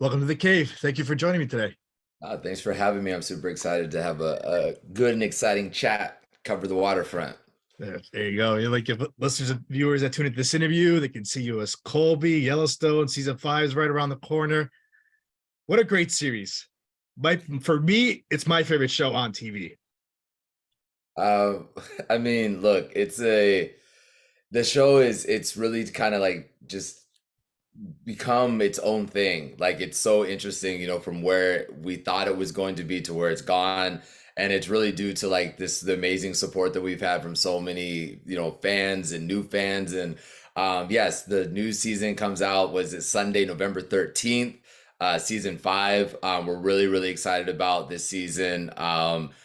Welcome to the cave. Thank you for joining me today. Thanks for having me. I'm super excited to have a good and exciting chat, cover the waterfront. There you go. You're like if listeners and viewers that tune into this interview, they can see you as Colby. Yellowstone season 5 is right around the corner. What a great series. For me, it's my favorite show on TV. Um, I mean, look, the show it's really kind of like just become its own thing. Like it's so interesting, from where we thought it was going to be to where it's gone. And it's really due to like the amazing support that we've had from so many, fans and new fans. And yes, the new season comes out, was it Sunday, November 13th, season 5. We're really, really excited about this season.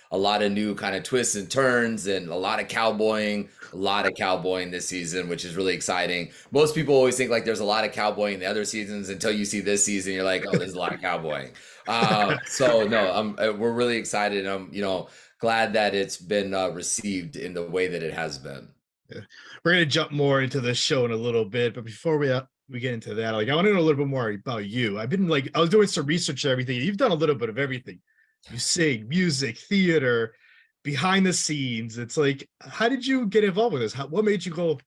A lot of new kind of twists and turns and a lot of cowboying this season, which is really exciting. Most people always think like there's a lot of cowboying in the other seasons until you see this season. You're like, oh, there's a lot of cowboying. So no, we're really excited. I'm, glad that it's been received in the way that it has been. Yeah. We're gonna jump more into the show in a little bit, but before we get into that, like I want to know a little bit more about you. I was doing some research and everything. You've done a little bit of everything. You sing, music, theater, behind the scenes. It's like, how did you get involved with this? What made you go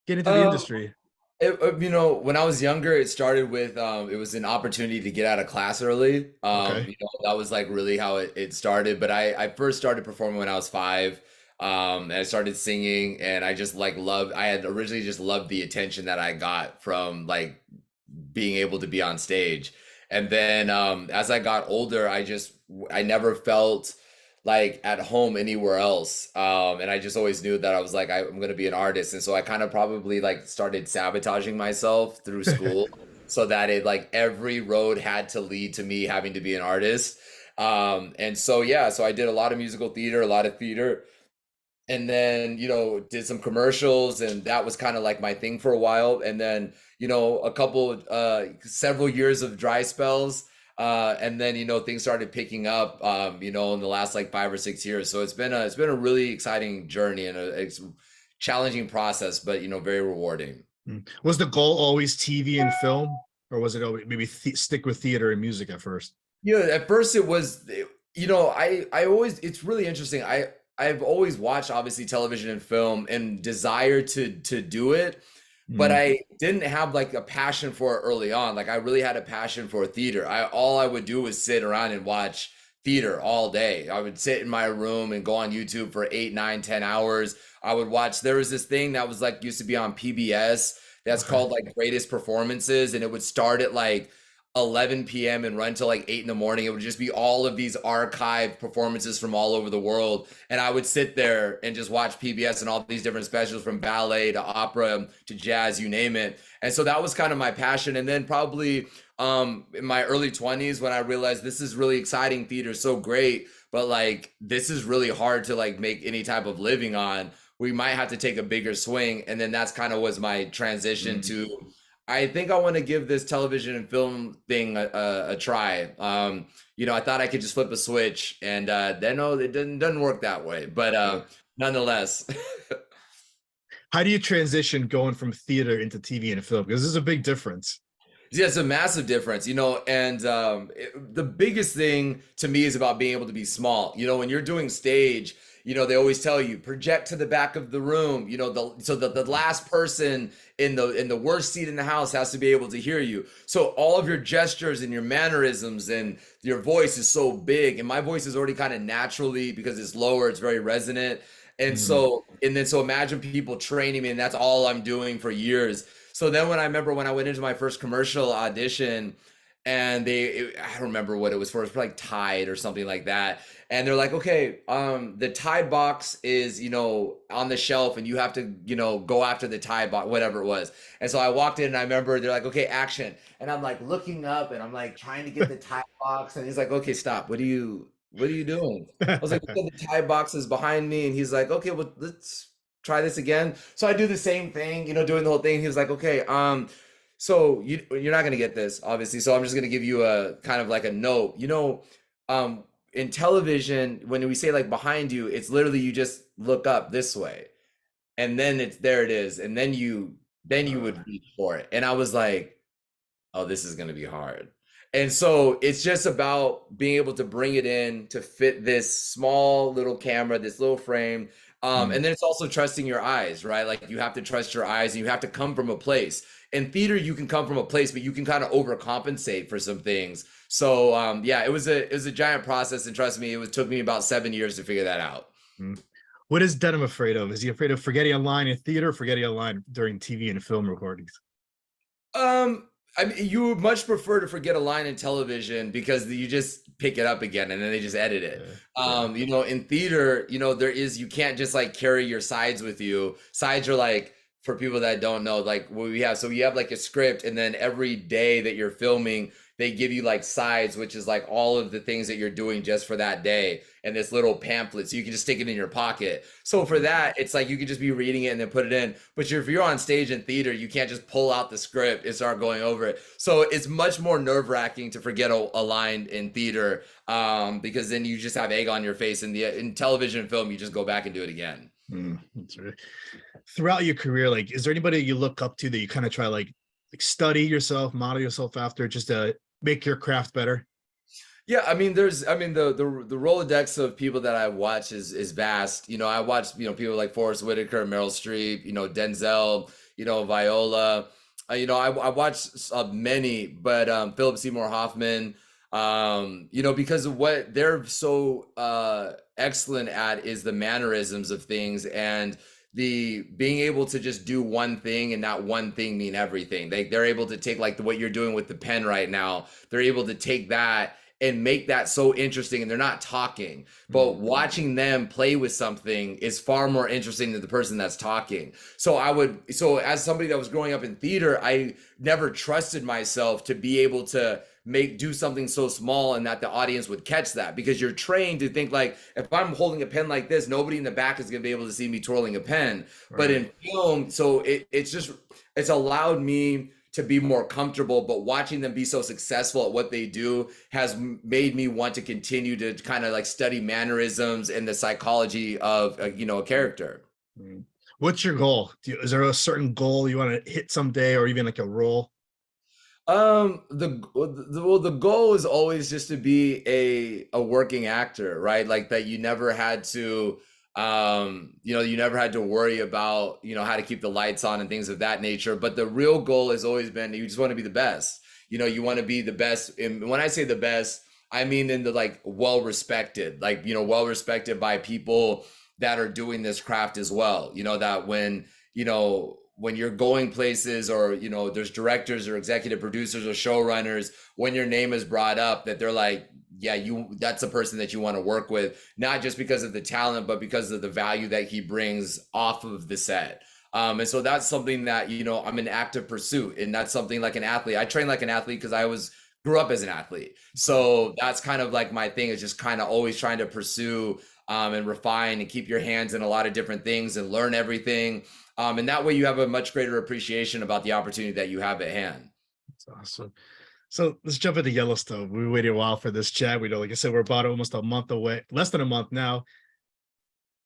get into the Um, industry? when I was younger, it started with it was an opportunity to get out of class early. Okay. That was like really how it started. But I first started performing when I was 5. And I started singing, and I just like loved. I had originally just loved the attention that I got from like being able to be on stage. And then as I got older, I never felt like at home anywhere else. And I just always knew that I was like, I'm gonna be an artist. And so I kind of probably like started sabotaging myself through school so that it like every road had to lead to me having to be an artist. And so yeah, so I did a lot of musical theater, a lot of theater, and then did some commercials, and that was kind of like my thing for a while. And then a couple several years of dry spells, and then things started picking up in the last like 5 or 6 years. So it's been a really exciting journey and it's challenging process, but very rewarding. Was the goal always TV and film, or was it always maybe stick with theater and music at first? At first it was, I always, it's really interesting. I've always watched obviously television and film and desire to do it, but Mm. I didn't have like a passion for it early on. Like I really had a passion for theater. All I would do was sit around and watch theater all day. I would sit in my room and go on YouTube for 8, 9, 10 hours. I would watch, there was this thing that was like used to be on PBS that's Okay. called like Greatest Performances, and it would start at like 11 p.m. and run till like 8 in the morning. It would just be all of these archive performances from all over the world. And I would sit there and just watch PBS and all these different specials, from ballet to opera to jazz, you name it. And so that was kind of my passion. And then probably in my early 20s, when I realized this is really exciting, theater is so great, but like this is really hard to like make any type of living on. We might have to take a bigger swing. And then that's kind of was my transition Mm. to, I think I want to give this television and film thing a try. I thought I could just flip a switch, and then no, it doesn't work that way. But nonetheless, How do you transition going from theater into TV and film? Because this is a big difference. yeah, it's a massive difference, and the biggest thing to me is about being able to be small. When you're doing stage, they always tell you project to the back of the room, so that the last person in the worst seat in the house has to be able to hear you. So all of your gestures and your mannerisms and your voice is so big, and my voice is already kind of naturally, because it's lower, it's very resonant. And Mm. so imagine people training me, and that's all I'm doing for years. So then when I remember when I went into my first commercial audition, and I don't remember what it was for, it was like Tide or something like that. And they're like, okay, the Tide box is, on the shelf, and you have to, go after the Tide box, whatever it was. And so I walked in, and I remember they're like, okay, action. And I'm like looking up, and I'm like trying to get the Tide box. And he's like, okay, stop. What are you doing? I was like, "Okay, the Tide box is behind me." And he's like, okay, well, let's try this again. So I do the same thing, doing the whole thing. He was like, okay, so you're not gonna get this, obviously. So I'm just gonna give you a kind of like a note. In television, when we say like behind you, it's literally you just look up this way, and then there it is, and then you Uh, would reach for it. And I was like, oh, this is gonna be hard. And so it's just about being able to bring it in to fit this small little camera, this little frame. Mm, And then it's also trusting your eyes, right? Like you have to trust your eyes and you have to come from a place. In theater, you can come from a place, but you can kind of overcompensate for some things. So yeah, it was a giant process, and trust me, took me about 7 years to figure that out. mm. What is Denim afraid of? Is he afraid of forgetting a line in theater, or forgetting a line during TV and film recordings? Um, I mean, you would much prefer to forget a line in television because you just pick it up again and then they just edit it. Yeah. In theater, you can't just like carry your sides with you. Sides are like, for people that don't know, like what we have. So you have like a script, and then every day that you're filming, they give you like sides, which is like all of the things that you're doing just for that day, and this little pamphlet, so you can just stick it in your pocket. So for that, it's like you can just be reading it and then put it in. But if you're on stage in theater, you can't just pull out the script and start going over it. So it's much more nerve-wracking to forget a line in theater, because then you just have egg on your face. In television and film, you just go back and do it again. That's right. Throughout your career, like, is there anybody you look up to that you kind of try like study yourself, model yourself after, just to make your craft better? Yeah, I mean, the Rolodex of people that I watch is vast. I watch people like Forrest Whitaker, Meryl Streep, Denzel, Viola. I watch many, but Philip Seymour Hoffman. Because of what they're so excellent at is the mannerisms of things, and the being able to just do one thing and not one thing mean everything. They're able to take like what you're doing with the pen right now. They're able to take that and make that so interesting, and they're not talking, but watching them play with something is far more interesting than the person that's talking. So as somebody that was growing up in theater, I never trusted myself to be able to do something so small and that the audience would catch that, because you're trained to think like, if I'm holding a pen like this, nobody in the back is going to be able to see me twirling a pen. But Right. in film, so it's allowed me to be more comfortable, but watching them be so successful at what they do has made me want to continue to kind of like study mannerisms and the psychology of a character. Mm. What's your goal? Is there a certain goal you want to hit someday, or even like a role? The goal is always just to be a working actor, right? Like that you never had to you never had to worry about, how to keep the lights on and things of that nature. But the real goal has always been, you just want to be the best. You want to be the best. And when I say the best, I mean in the like well respected, like, well respected by people that are doing this craft as well. That when you're going places, or there's directors or executive producers or showrunners, when your name is brought up, that they're like, yeah, that's a person that you want to work with, not just because of the talent, but because of the value that he brings off of the set. And so that's something that I'm in active pursuit, and that's something like an athlete. I train like an athlete because I grew up as an athlete. So that's kind of like my thing, is just kind of always trying to pursue and refine and keep your hands in a lot of different things and learn everything. And that way you have a much greater appreciation about the opportunity that you have at hand. That's awesome. So let's jump into Yellowstone. We waited a while for this chat. We know, like I said, we're about almost a month away, less than a month now.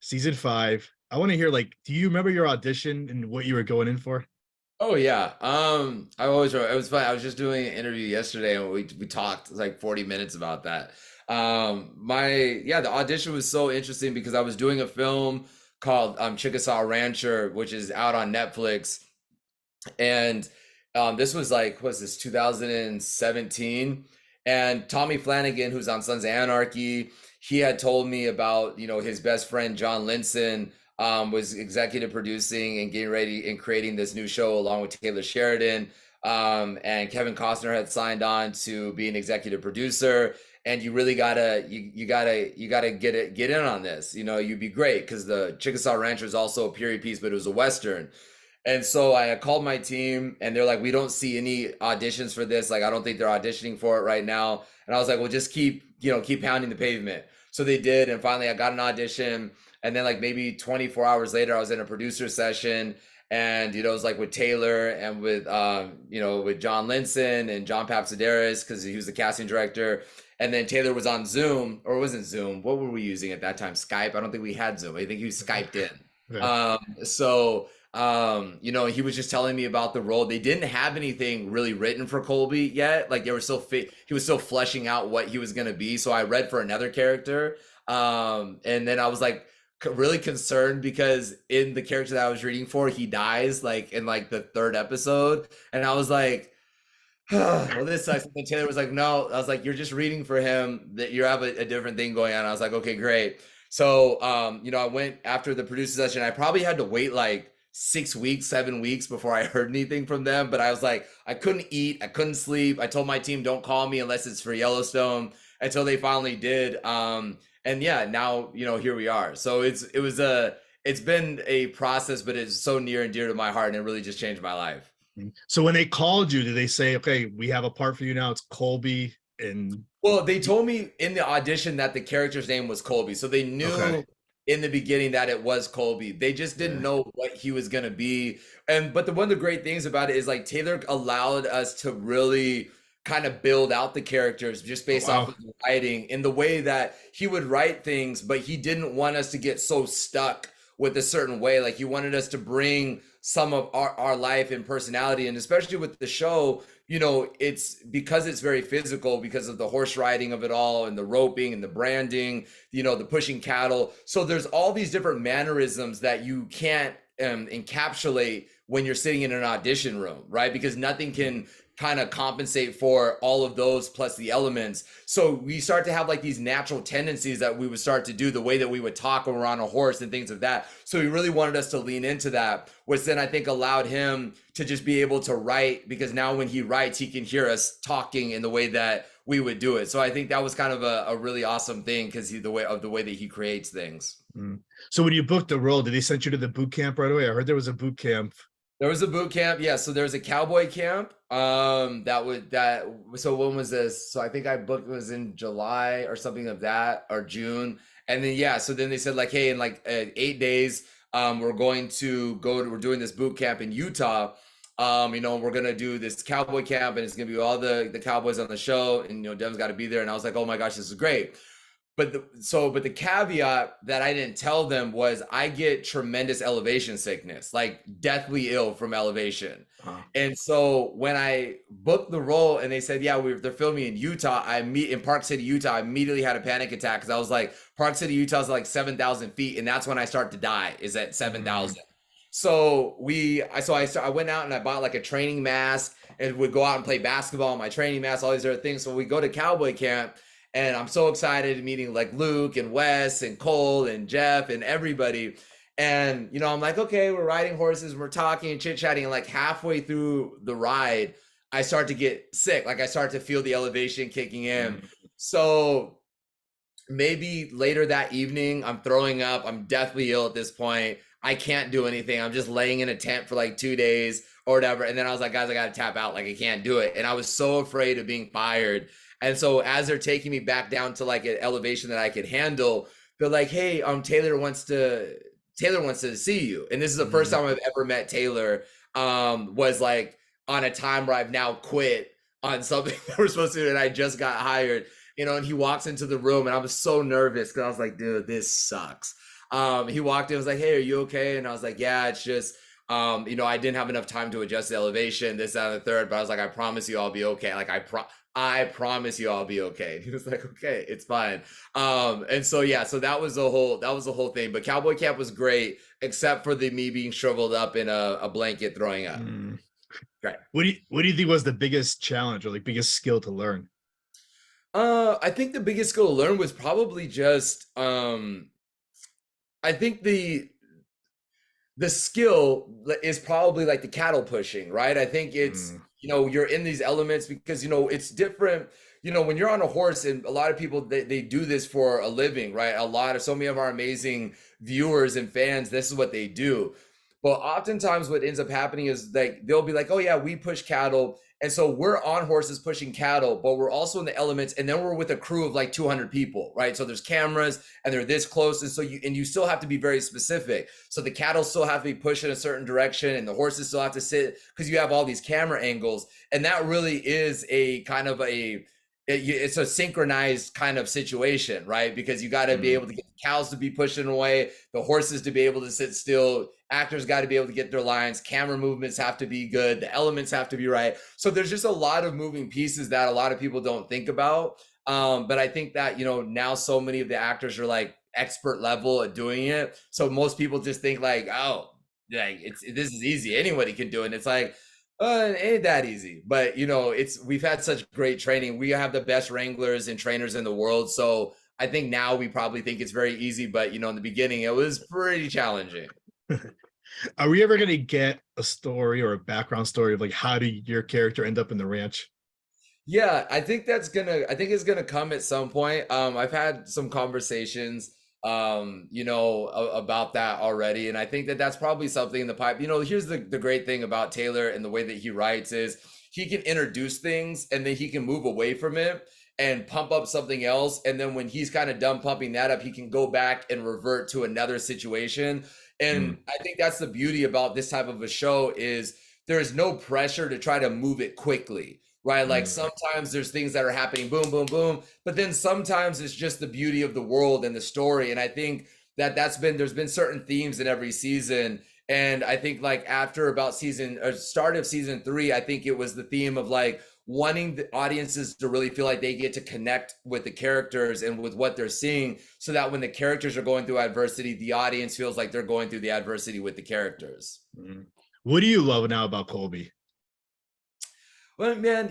Season 5. I want to hear, like, do you remember your audition and what you were going in for? Oh yeah. It was fun. I was just doing an interview yesterday, and we talked like 40 minutes about that. The audition was so interesting because I was doing a film called Chickasaw Rancher, which is out on Netflix. And this was like, what's this, 2017? And Tommy Flanagan, who's on Sons of Anarchy, he had told me about, his best friend John Linson was executive producing and getting ready and creating this new show along with Taylor Sheridan. And Kevin Costner had signed on to be an executive producer. And you really gotta get in on this. You'd be great, because the Chickasaw Rancher is also a period piece, but it was a Western. And so I called my team, and they're like, we don't see any auditions for this. Like, I don't think they're auditioning for it right now. And I was like, well, just keep pounding the pavement. So they did. And finally I got an audition. And then like maybe 24 hours later, I was in a producer session, and, it was like with Taylor and with John Linson and John Papsideris, because he was the casting director. And then Taylor was on Zoom, or it wasn't Zoom. What were we using at that time? Skype? I don't think we had Zoom. I think he was Skyped in. Yeah. So You know, he was just telling me about the role. They didn't have anything really written for Colby yet. Like they were still he was still fleshing out what he was going to be. So I read for another character. And then I was like really concerned because in the character that I was reading for, he dies like in like the third episode. And I was like, well, this sucks. And Taylor was like, no. I was like, you're just reading for him. That you have a different thing going on. I was like, okay, great. So, you know, I went after the producer session. I probably had to wait like 6 weeks, 7 weeks before I heard anything from them. But I was like, I couldn't eat, I couldn't sleep. I told my team, don't call me unless it's for Yellowstone, until they finally did. And yeah, now you know here we are. So it's been a process, but it's so near and dear to my heart, and it really just changed my life. So when they called you, did they say, okay, we have a part for you now? It's Colby and Well, they told me in the audition that the character's name was Colby. So they okay. knew in the beginning that it was Colby. They just didn't Yeah. know what he was gonna be. And but one of the great things about it is like Taylor allowed us to really kind of build out the characters just Oh based off wow. of the writing in the way that he would write things, but he didn't want us to get so stuck with a certain way. Like he wanted us to bring some of our life and personality. And especially with the show, you know, it's because it's very physical because of the horse riding of it all and the roping and the branding, you know, the pushing cattle. So there's all these different mannerisms that you can't encapsulate when you're sitting in an audition room, right? Because nothing can kind of compensate for all of those plus the elements. So we start to have like these natural tendencies that we would start to do, the way that we would talk when we're on a horse and things of that. So he really wanted us to lean into that, which then I think allowed him to just be able to write, because now when he writes, he can hear us talking in the way that we would do it. So I think that was kind of a really awesome thing because the way that he creates things. Mm. So when you booked the role, did they send you to the boot camp right away? I heard there was a boot camp. There was a boot camp, yeah. So there's a cowboy camp. So when was this? So I think I booked it was in July or something of that, or June. And then yeah, so then they said like, hey, in like 8 days, we're we're doing this boot camp in Utah. You know, we're gonna do this cowboy camp, and it's gonna be all the cowboys on the show, and you know, Dev's got to be there. And I was like, oh my gosh, this is great. But the caveat that I didn't tell them was I get tremendous elevation sickness, like deathly ill from elevation. Huh. And so when I booked the role and they said, yeah, they're filming in Utah, in Park City, Utah, I immediately had a panic attack because I was like, Park City, Utah is like 7,000 feet. And that's when I start to die, is at 7,000. So I went out and I bought like a training mask and would go out and play basketball in my training mask, all these other things. So we go to cowboy camp. And I'm so excited meeting like Luke and Wes and Cole and Jeff and everybody. And, you know, I'm like, okay, we're riding horses, we're talking and chit-chatting. And like halfway through the ride, I start to get sick. Like I start to feel the elevation kicking in. So maybe later that evening, I'm throwing up. I'm deathly ill at this point. I can't do anything. I'm just laying in a tent for like 2 days or whatever. And then I was like, guys, I got to tap out. Like I can't do it. And I was so afraid of being fired. And so as they're taking me back down to like an elevation that I could handle, they're like, hey, Taylor wants to see you. And this is the first time I've ever met Taylor. Was like on a time where I've now quit on something that we're supposed to do, and I just got hired, you know, and he walks into the room and I was so nervous because I was like, dude, this sucks. He walked in, was like, hey, are you okay? And I was like, yeah, it's just you know, I didn't have enough time to adjust the elevation, this, that, and the third, but I was like, I promise you I'll be okay. Like I promise you I'll be okay. And he was like, okay, it's fine. And so yeah, so that was the whole thing. But cowboy camp was great, except for me being shriveled up in a blanket throwing up. Right. What do you think was the biggest challenge or like biggest skill to learn? I think the biggest skill to learn was probably just I think the skill is probably like the cattle pushing, right? I think it's, you know, you're in these elements because, you know, it's different. You know, when you're on a horse, and a lot of people, they do this for a living, right? So many of our amazing viewers and fans, this is what they do. But oftentimes what ends up happening is like, they'll be like, oh yeah, we push cattle. And so we're on horses pushing cattle, but we're also in the elements. And then we're with a crew of like 200 people, right? So there's cameras and they're this close. And so you still have to be very specific. So the cattle still have to be pushed in a certain direction and the horses still have to sit because you have all these camera angles. And that really is a kind of it's a synchronized kind of situation, right? Because you got to be Mm, able to get the cows to be pushing away, the horses to be able to sit still, actors got to be able to get their lines, camera movements have to be good, the elements have to be right. So there's just a lot of moving pieces that a lot of people don't think about. But I think that, now so many of the actors are like expert level at doing it. So most people just think like, oh, like this is easy. Anybody can do it. And it's like, it ain't that easy, but we've had such great training. We have the best wranglers and trainers in the world. So I think now we probably think it's very easy, but in the beginning it was pretty challenging. mm. Are we ever going to get a story or a background story of like how did your character end up in the ranch? Yeah, I think it's gonna come at some point. I've had some conversations, about that already, and I think that that's probably something in the pipe. Here's the great thing about Taylor and the way that he writes is he can introduce things and then he can move away from it and pump up something else, and then when he's kind of done pumping that up, he can go back and revert to another situation. Mm, And I think that's the beauty about this type of a show is there's no pressure to try to move it quickly, right? Like mm, sometimes there's things that are happening, boom, boom, boom. But then sometimes it's just the beauty of the world and the story. And I think that there's been certain themes in every season. And I think like after about season or start of season 3, I think it was the theme of like wanting the audiences to really feel like they get to connect with the characters and with what they're seeing so that when the characters are going through adversity, the audience feels like they're going through the adversity with the characters. mm. What do you love now about Colby? Well, man,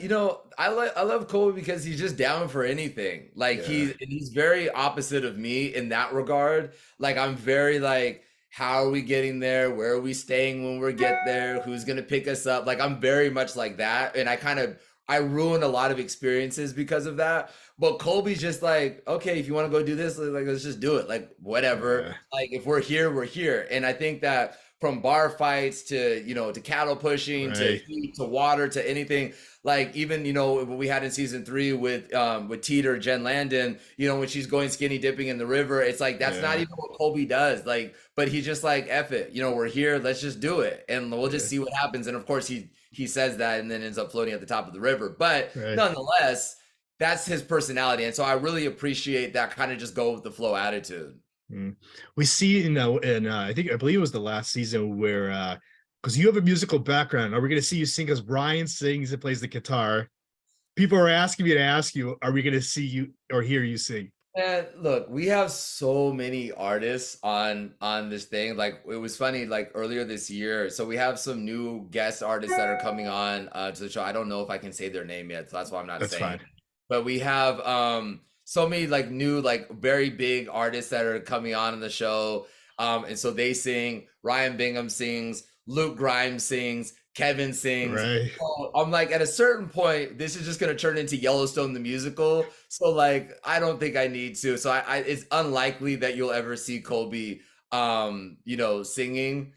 I love Colby because he's just down for anything. Like Yeah. he's very opposite of me in that regard. Like I'm very like, how are we getting there? Where are we staying when we get there? Who's gonna pick us up? Like I'm very much like that, and I ruin a lot of experiences because of that. But Colby's just like, okay, if you want to go do this, like let's just do it. Like whatever. Yeah. Like if we're here, we're here. And I think that from bar fights to to cattle pushing to Right. heat to water to anything, like even what we had in season 3 with Teeter, Jen Landon, when she's going skinny dipping in the river, it's like that's not Yeah. even what Colby does, like, but he just like F it, we're here, let's just do it and we'll just Yeah. see what happens. And of course he says that and then ends up floating at the top of the river, but Right. nonetheless that's his personality, and so I really appreciate that kind of just go with the flow attitude. Mm. We see, and I believe it was the last season where, because you have a musical background, are we going to see you sing as Brian sings and plays the guitar? People are asking me to ask you, are we going to see you or hear you sing? And look, we have so many artists on this thing. Like it was funny, like earlier this year. So we have some new guest artists that are coming on to the show. I don't know if I can say their name yet, so that's why I'm not That's saying fine. it. But we have so many like new, like very big artists that are coming on in the show. And so they sing, Ryan Bingham sings, Luke Grimes sings, Kevin sings. Right. So I'm like, at a certain point, this is just gonna turn into Yellowstone the musical. So like, I don't think I need to. So it's unlikely that you'll ever see Colby, singing.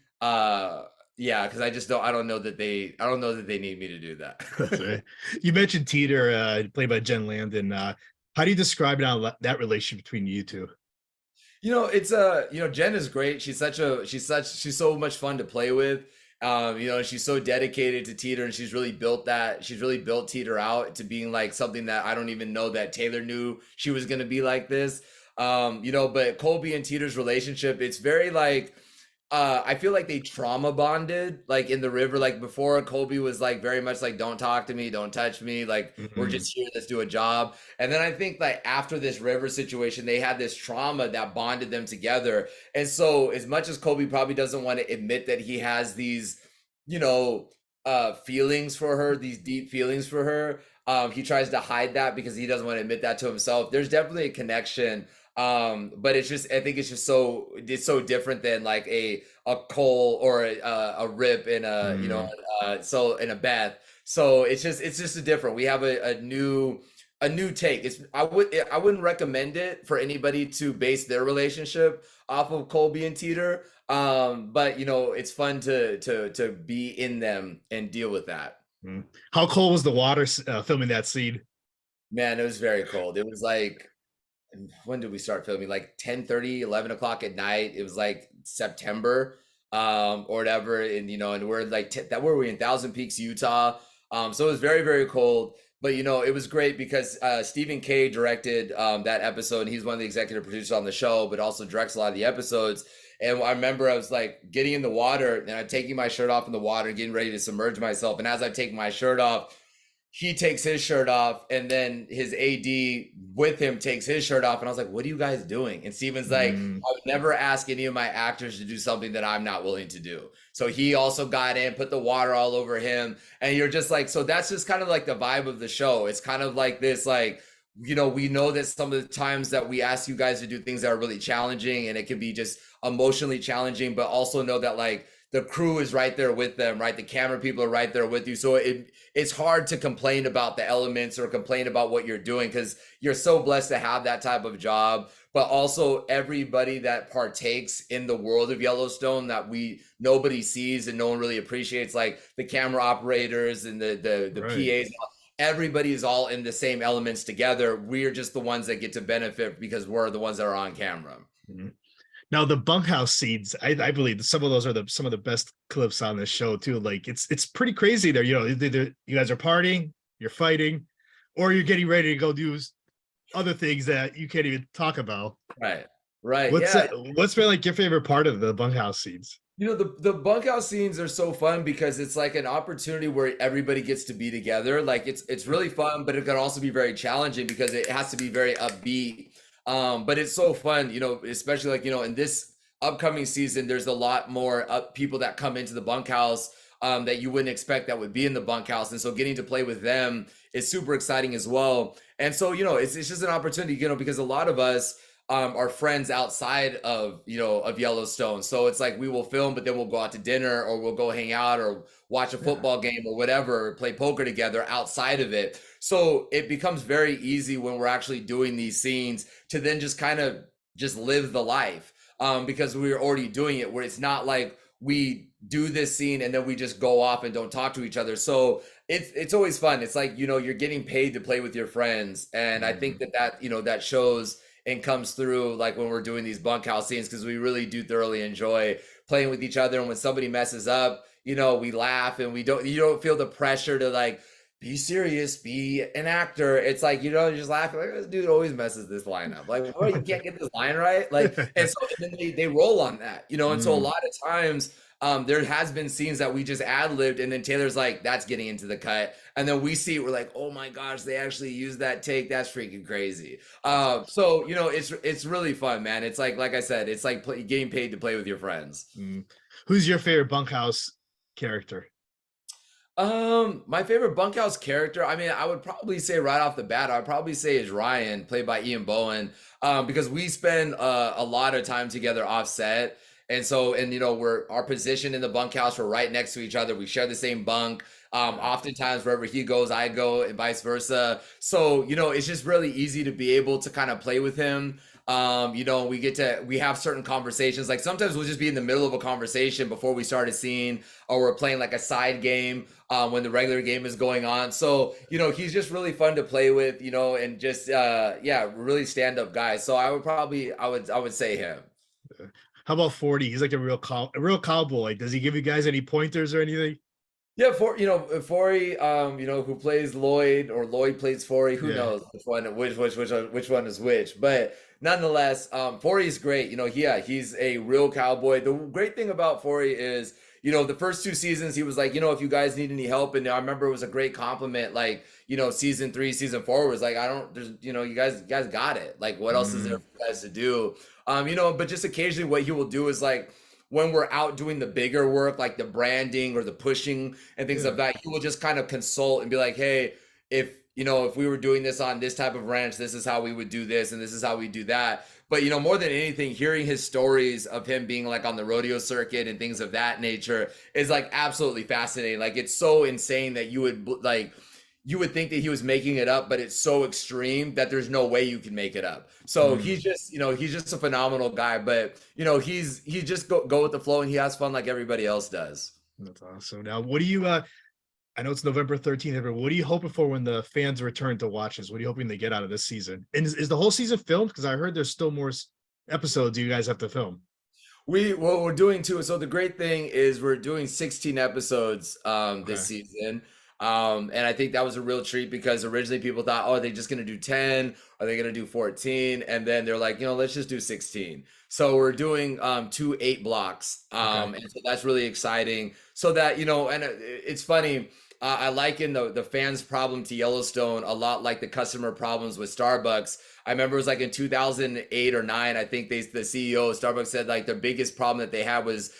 Yeah, because I don't know that they need me to do that. That's right. You mentioned Teeter, played by Jen Landon. How do you describe now that relationship between you two? It's Jen is great. She's so much fun to play with. She's so dedicated to Teeter, and she's really built Teeter out to being like something that I don't even know that Taylor knew she was gonna be like this. But Colby and Teeter's relationship, it's very like I feel like they trauma bonded like in the river. Like before, Colby was like very much like, don't talk to me, don't touch me, like we're Mhm. just here, let's do a job. And then I think like after this river situation, they had this trauma that bonded them together. And so as much as Colby probably doesn't want to admit that he has these, you know, feelings for her, these deep feelings for her, he tries to hide that because he doesn't want to admit that to himself. There's definitely a connection, but I think it's so different than like a coal or a rip in a Mm. so in a bath. So it's just a different, we have a new take. I wouldn't recommend it for anybody to base their relationship off of Colby and Teeter, but it's fun to be in them and deal with that. Mm. How cold was the water filming that scene? Man, it was very cold. It was like, when did we start filming? Like 10:30, 11 o'clock at night. It was like September, or whatever. And, and we're like, that where we in Thousand Peaks, Utah. So it was very, very cold. But it was great because Stephen K directed that episode, and he's one of the executive producers on the show, but also directs a lot of the episodes. And I remember I was like getting in the water, and I'm taking my shirt off in the water, getting ready to submerge myself. And as I'm taking my shirt off, he takes his shirt off, and then his AD with him takes his shirt off. And I was like, what are you guys doing? And Steven's like, Mm, I would never ask any of my actors to do something that I'm not willing to do. So he also got in, put the water all over him. And you're just like, so that's just kind of like the vibe of the show. It's kind of like this, like, we know that some of the times that we ask you guys to do things that are really challenging, and it can be just emotionally challenging, but also know that like the crew is right there with them, right? The camera people are right there with you. So it's hard to complain about the elements or complain about what you're doing, because you're so blessed to have that type of job. But also everybody that partakes in the world of Yellowstone that nobody sees and no one really appreciates, like the camera operators and the right. PAs. Everybody is all in the same elements together. We're just the ones that get to benefit because we're the ones that are on camera. Mhm. Now the bunkhouse scenes, I believe that some of those are some of the best clips on this show too. Like it's pretty crazy there. Either you guys are partying, you're fighting, or you're getting ready to go do other things that you can't even talk about. Right. Right. What's Yeah. what's been like your favorite part of the bunkhouse scenes? The bunkhouse scenes are so fun because it's like an opportunity where everybody gets to be together. Like it's really fun, but it can also be very challenging because it has to be very upbeat. But it's so fun, especially like, in this upcoming season, there's a lot more people that come into the bunkhouse that you wouldn't expect that would be in the bunkhouse. And so getting to play with them is super exciting as well. And so, it's just an opportunity, because a lot of us are friends outside of Yellowstone. So it's like we will film, but then we'll go out to dinner or we'll go hang out or watch a Yeah. football game or whatever, or play poker together outside of it. So it becomes very easy when we're actually doing these scenes to then just kind of just live the life, because we're already doing it, where it's not like we do this scene and then we just go off and don't talk to each other. So it's always fun. It's like, you're getting paid to play with your friends. And I think Mhm. that shows and comes through like when we're doing these bunkhouse scenes, because we really do thoroughly enjoy playing with each other. And when somebody messes up, we laugh, and you don't feel the pressure to like be serious, be an actor. It's like, you just laugh like, this dude always messes this line up. Like, oh, you can't get this line right. Like, and so and then they roll on that, and so a Mm. lot of times there has been scenes that we just ad-libbed, and then Taylor's like, that's getting into the cut. And then we see it, we're like, oh my gosh, they actually used that take. That's freaking crazy. So it's really fun, man. It's like I said, it's like getting paid to play with your friends. Mm. Who's your favorite bunkhouse character? My favorite bunkhouse character, I mean, I would probably say right off the bat, I'd probably say is Ryan, played by Ian Bowen, because we spend a lot of time together offset. And so, and we're our position in the bunkhouse, we're right next to each other. We share the same bunk. Oftentimes wherever he goes, I go, and vice versa. So, it's just really easy to be able to kind of play with him. We have certain conversations. Like sometimes we'll just be in the middle of a conversation before we start a scene, or we're playing like a side game when the regular game is going on. So, he's just really fun to play with, and just yeah, really stand-up guy. So I would say him. How about 40? He's like a real cowboy. Does he give you guys any pointers or anything? Yeah, Forey, who plays Lloyd, or Lloyd plays Forey, who Yeah. knows which one is which. But nonetheless, Forey's great. He's a real cowboy. The great thing about Forey is, the first two seasons he was like, if you guys need any help, and I remember it was a great compliment. Like, season 3, season 4 was like, I don't, there's, you guys got it. Like, what else is there Mm. for you guys to do? But just occasionally what he will do is like, when we're out doing the bigger work, like the branding or the pushing and things Yeah. like that, he will just kind of consult and be like, hey, if we were doing this on this type of ranch, this is how we would do this and this is how we do that. But more than anything, hearing his stories of him being like on the rodeo circuit and things of that nature is like absolutely fascinating. Like it's so insane that you would think that he was making it up, but it's so extreme that there's no way you can make it up. So Mm. he's just a phenomenal guy, but he just go with the flow, and he has fun like everybody else does. That's awesome. Now, what do you I know it's November 13th, but what are you hoping for when the fans return to watch this? What are you hoping they get out of this season? And is the whole season filmed? Because I heard there's still more episodes you guys have to film. What we're doing too. So the great thing is we're doing 16 episodes this Okay. season. And I think that was a real treat because originally people thought, oh, are they just going to do 10? Are they going to do 14? And then they're like, let's just do 16. So we're doing 2 8 blocks. Okay. And so that's really exciting. So that, and it's funny. I liken the fans' problem to Yellowstone a lot like the customer problems with Starbucks. I remember it was like in 2008 or 9, I think the CEO of Starbucks said like their biggest problem that they had was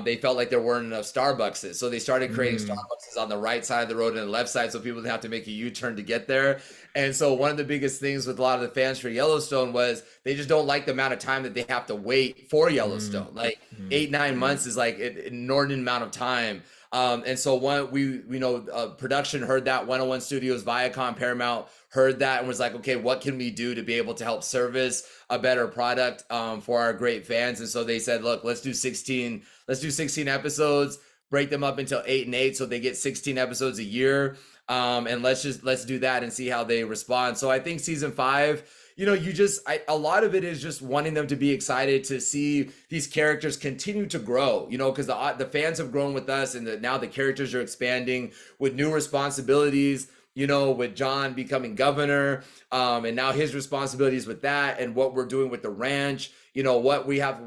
they felt like there weren't enough Starbuckses. So they started creating Mm, Starbucks on the right side of the road and the left side so people didn't have to make a U-turn to get there. And so one of the biggest things with a lot of the fans for Yellowstone was they just don't like the amount of time that they have to wait for mm, Yellowstone. Like mm. 8 9 months is like an inordinate amount of time. And so we know production heard that, 101 Studios, Viacom, Paramount heard that and was like, okay, what can we do to be able to help service a better product for our great fans? And so they said, look, let's do 16 episodes, break them up into 8 and 8 so they get 16 episodes a year. And let's do that and see how they respond. So I think season 5, a lot of it is just wanting them to be excited to see these characters continue to grow, because the fans have grown with us and now the characters are expanding with new responsibilities, with John becoming governor, and now his responsibilities with that and what we're doing with the ranch, what we have,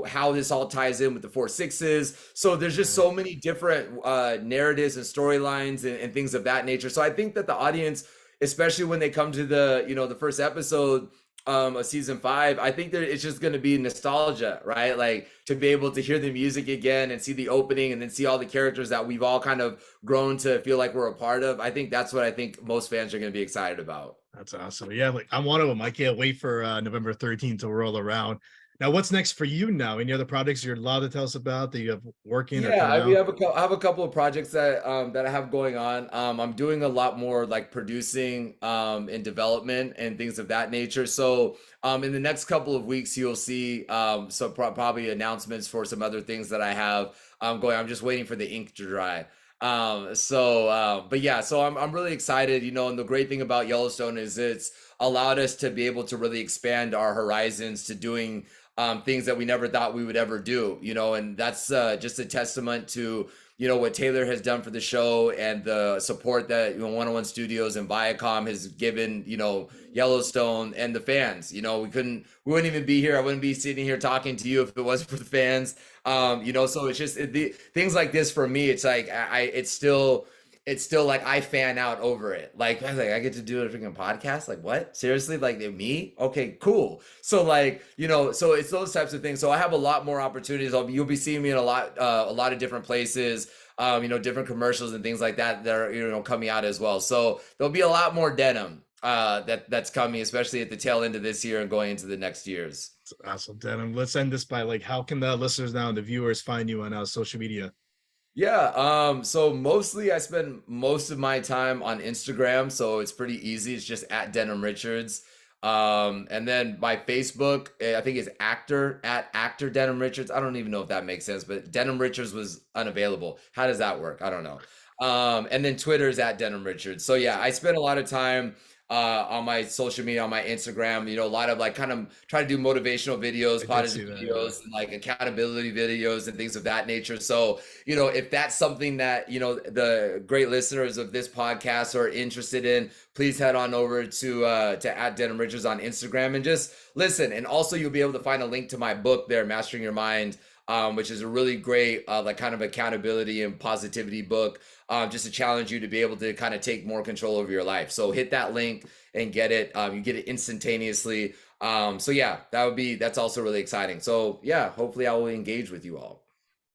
how this all ties in with the 4 6s. So there's just so many different narratives and storylines and things of that nature. So I think that the audience, especially when they come to the first episode of season 5, I think that it's just going to be nostalgia, right? Like to be able to hear the music again and see the opening and then see all the characters that we've all kind of grown to feel like we're a part of. I think that's what I think most fans are going to be excited about. That's awesome. Yeah, like I'm one of them. I can't wait for November 13th to roll around. Now, what's next for you now? Any other projects you're allowed to tell us about that you have working or Yeah, coming I out? I have a couple of projects that I have going on. I'm doing a lot more like producing and development and things of that nature. So in the next couple of weeks, you'll see probably announcements for some other things that I have going. I'm just waiting for the ink to dry. But yeah, so I'm really excited. And the great thing about Yellowstone is it's allowed us to be able to really expand our horizons to doing things that we never thought we would ever do, and that's just a testament to, what Taylor has done for the show and the support that, 101 Studios and Viacom has given, Yellowstone and the fans. We wouldn't even be here. I wouldn't be sitting here talking to you if it wasn't for the fans. So it's just things like this for me. It's like, it's still like I fan out over it. Like I get to do a freaking podcast. Like what? Seriously? Like me? Okay, cool. So like, so it's those types of things. So I have a lot more opportunities. You'll be seeing me in a lot of different places, different commercials and things like that that are, coming out as well. So there'll be a lot more denim that's coming, especially at the tail end of this year and going into the next years. Awesome, Denim. Let's end this by like, how can the listeners now and the viewers find you on social media? Yeah, so mostly I spend most of my time on Instagram, so it's pretty easy. It's just at Denim Richards. And then my Facebook, I think is actor Denim Richards. I don't even know if that makes sense, but Denim Richards was unavailable. How does that work? I don't know. And then Twitter is at Denim Richards. So yeah, I spend a lot of time on my social media, on my Instagram, a lot of like kind of try to do motivational videos, I did see positive that. videos, and like accountability videos and things of that nature. So, if that's something that, the great listeners of this podcast are interested in, please head on over to at Denim Richards on Instagram and just listen. And also you'll be able to find a link to my book there, Mastering Your Mind, which is a really great like kind of accountability and positivity book, just to challenge you to be able to kind of take more control over your life. So hit that link and get it. You get it instantaneously. So yeah, that's also really exciting. So yeah, hopefully I will engage with you all.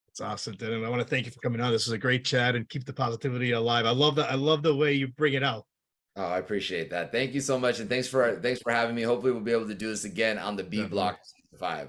It's awesome, Denim. I want to thank you for coming on. This was a great chat and keep the positivity alive. I love that. I love the way you bring it out. Oh, I appreciate that. Thank you so much, and thanks for having me. Hopefully we'll be able to do this again on the B Definitely. block 5.